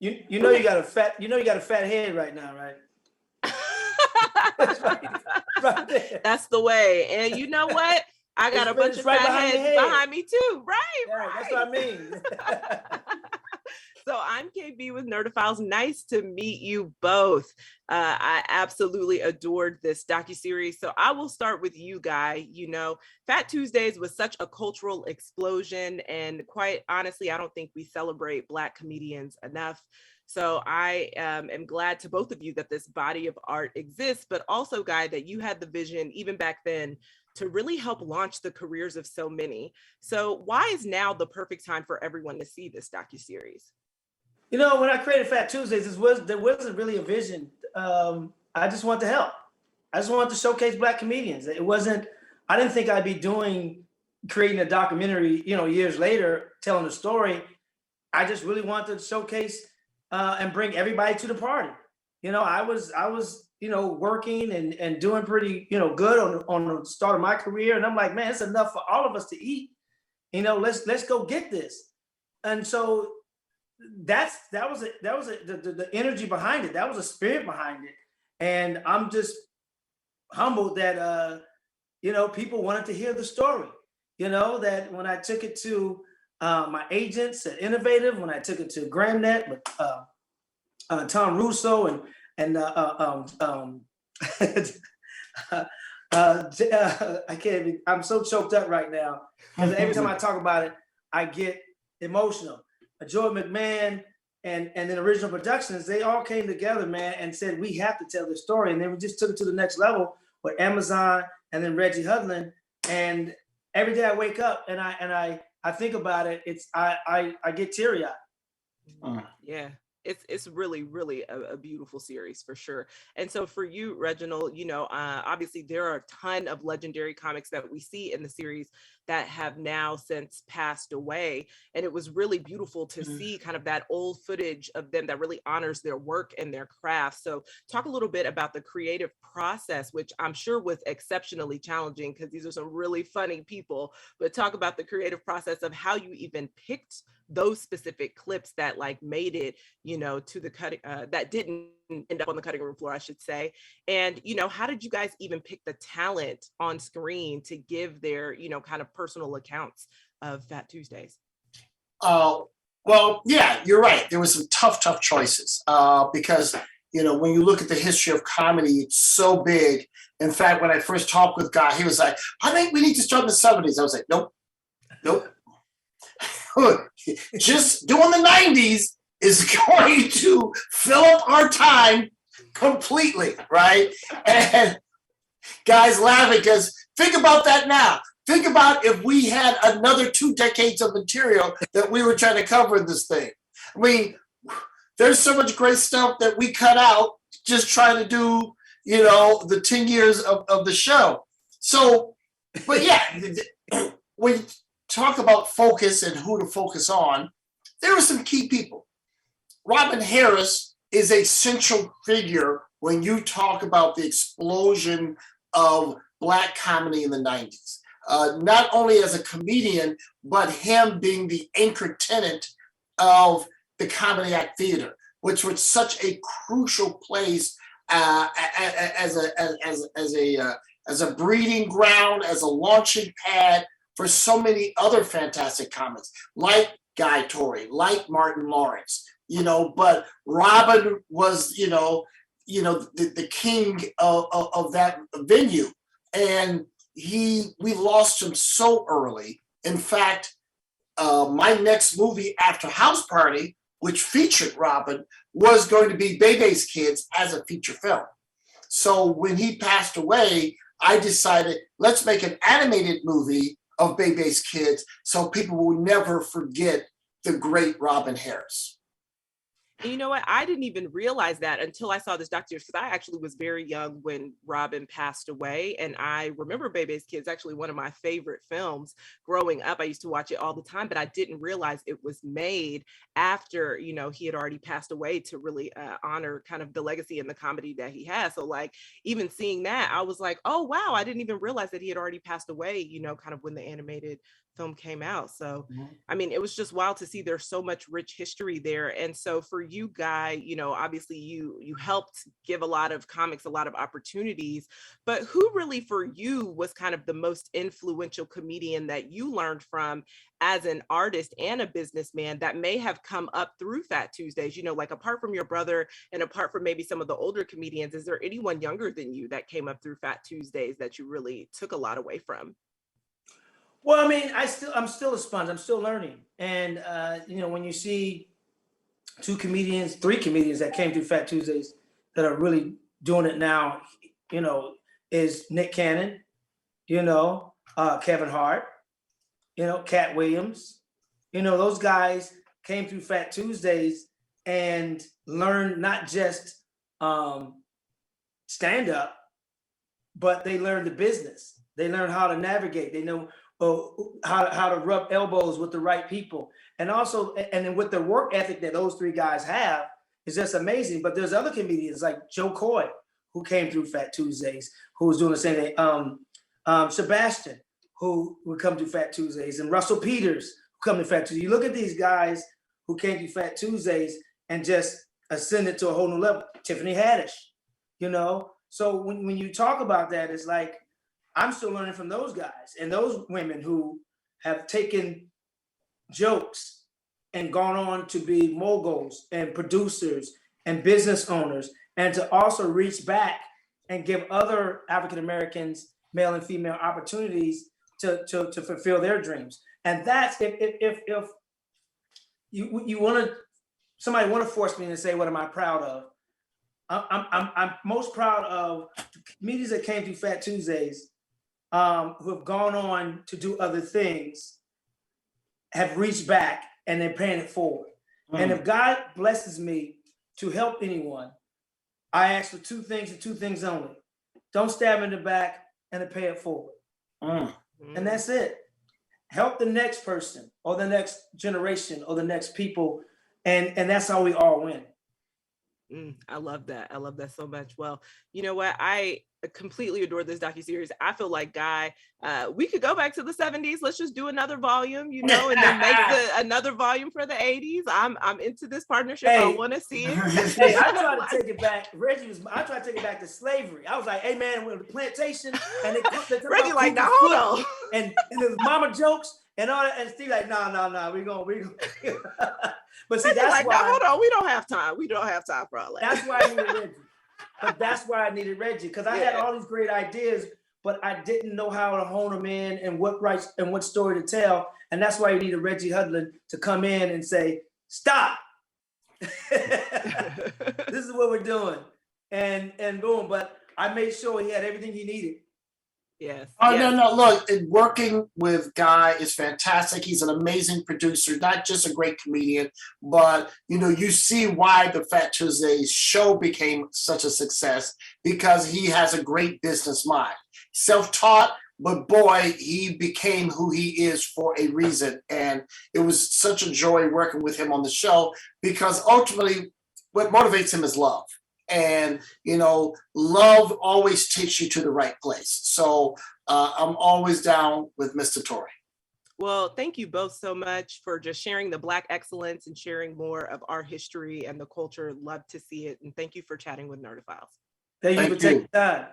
You know you got a fat head right now, right? Right there. That's the way. And you know what? I got a bunch of fat heads behind me too. Right. That's what I mean. So I'm KB with Nerdophiles. Nice to meet you both. I absolutely adored this docuseries. So I will start with you, Guy. You know, Phat Tuesdays was such a cultural explosion. And quite honestly, I don't think we celebrate Black comedians enough. So I am glad to both of you that this body of art exists, but also, Guy, that you had the vision even back then to really help launch the careers of so many. So why is now the perfect time for everyone to see this docuseries? You know, when I created Phat Tuesdays, there wasn't really a vision. I just wanted to help. I just wanted to showcase Black comedians. I didn't think I'd be creating a documentary, years later, telling a story. I just really wanted to showcase and bring everybody to the party. I was working and doing pretty, good on the start of my career. And I'm like, man, it's enough for all of us to eat. Let's go get this. And so that was the energy behind it. That was a spirit behind it. And I'm just humbled that, people wanted to hear the story, that when I took it to my agents at Innovative, when I took it to GramNet with Tom Russo and I can't even, I'm so choked up right now because every time I talk about it, I get emotional. Joy McMahon and then Original Productions, they all came together, man, and said, we have to tell this story. And then we just took it to the next level with Amazon and then Reggie Hudlin. And every day I wake up and I think about it, I get teary-eyed. Yeah. It's really, really a beautiful series for sure. And so for you, Reginald, obviously there are a ton of legendary comics that we see in the series that have now since passed away. And it was really beautiful to see kind of that old footage of them that really honors their work and their craft. So talk a little bit about the creative process, which I'm sure was exceptionally challenging because these are some really funny people, but talk about the creative process of how you even picked those specific clips that made it, to the cutting, that didn't end up on the cutting room floor, I should say. And, how did you guys even pick the talent on screen to give their, kind of personal accounts of Phat Tuesdays? Well, yeah, you're right. There was some tough choices because, when you look at the history of comedy, it's so big. In fact, when I first talked with Guy, he was like, I think we need to start in the 70s. I was like, nope. Just doing the 90s is going to fill up our time completely, right? And guys laughing because think about that now. Think about if we had another 2 decades of material that we were trying to cover in this thing. I mean, there's so much great stuff that we cut out just trying to do, the 10 years of the show. So, but yeah, when you talk about focus and who to focus on, there are some key people. Robin Harris is a central figure when you talk about the explosion of Black comedy in the 90s. Not only as a comedian, but him being the anchor tenant of the Comedy Act Theater, which was such a crucial place as a breeding ground, as a launching pad for so many other fantastic comics, like Guy Torry, like Martin Lawrence, but Robin was, the king of that venue. And we lost him so early. In fact, my next movie after House Party, which featured Robin, was going to be Bebe's Kids as a feature film. So when he passed away, I decided, let's make an animated movie of Bebe's Kids so people will never forget the great Robin Harris. And you know what? I didn't even realize that until I saw this documentary, because I actually was very young when Robin passed away. And I remember Bebe's Kids, actually one of my favorite films growing up. I used to watch it all the time, but I didn't realize it was made after, he had already passed away to really honor kind of the legacy and the comedy that he has. So even seeing that, I was like, oh, wow, I didn't even realize that he had already passed away, kind of when the animated film came out. So, Mhm. I mean, it was just wild to see there's so much rich history there. And so for you, Guy, you know, obviously you helped give a lot of comics a lot of opportunities, but who really for you was kind of the most influential comedian that you learned from as an artist and a businessman that may have come up through Phat Tuesdays? You know, like apart from your brother and apart from maybe some of the older comedians, is there anyone younger than you that came up through Phat Tuesdays that you really took a lot away from? Well, I mean, I'm still a sponge. I'm still learning. And you know, when you see three comedians that came through Phat Tuesdays that are really doing it now, you know, is Nick Cannon, you know, Kevin Hart, you know, Cat Williams, you know, those guys came through Phat Tuesdays and learned not just stand up, but they learned the business. They learned how to navigate. They know how to rub elbows with the right people, and also, and then with the work ethic that those three guys have is just amazing. But there's other comedians like Joe Coy who came through Phat Tuesdays, who was doing the same thing. Sebastian, who would come to Phat Tuesdays, and Russell Peters, who come to Phat Tuesdays. You look at these guys who came to Phat Tuesdays and just ascended to a whole new level. Tiffany Haddish, you know. So when you talk about that, it's like I'm still learning from those guys and those women who have taken jokes and gone on to be moguls and producers and business owners, and to also reach back and give other African Americans, male and female, opportunities to fulfill their dreams. And that's if you want to, somebody want to force me to say what am I proud of, I'm most proud of comedians that came through Phat Tuesdays, who have gone on to do other things, have reached back and they're paying it forward. And if God blesses me to help anyone, I ask for two things and two things only: don't stab in the back and to pay it forward. And that's it. Help the next person or the next generation or the next people, and that's how we all win. I love that. I love that so much. Well, you know what? I completely adore this docuseries. I feel like, Guy, we could go back to the 70s. Let's just do another volume, you know, and then make another volume for the 80s. I'm into this partnership. Hey. I want to see it. Hey, I tried to take it back. I tried to take it back to slavery. I was like, hey man, with the plantation, and they took Reggie out like, Cooper's no, foot, hold on. and there's mama jokes and all that, and Steve like, no, we gonna. But see, that's like, why. no, hold on, we don't have time. We don't have time for all that. That's why I needed Reggie. But that's why I needed Reggie, because I had all these great ideas, but I didn't know how to hone them in and what story to tell. And that's why you needed Reggie Hudlin to come in and say, stop. This is what we're doing. And boom. But I made sure he had everything he needed. Yes. No. Look, working with Guy is fantastic. He's an amazing producer, not just a great comedian, but you see why the Phat Tuesday show became such a success, because he has a great business mind. Self-taught, but boy, he became who he is for a reason. And it was such a joy working with him on the show, because ultimately what motivates him is love. And, love always takes you to the right place. So I'm always down with Mr. Torry. Well, thank you both so much for just sharing the Black excellence and sharing more of our history and the culture. Love to see it. And thank you for chatting with Nerdophiles. Thank you for taking time.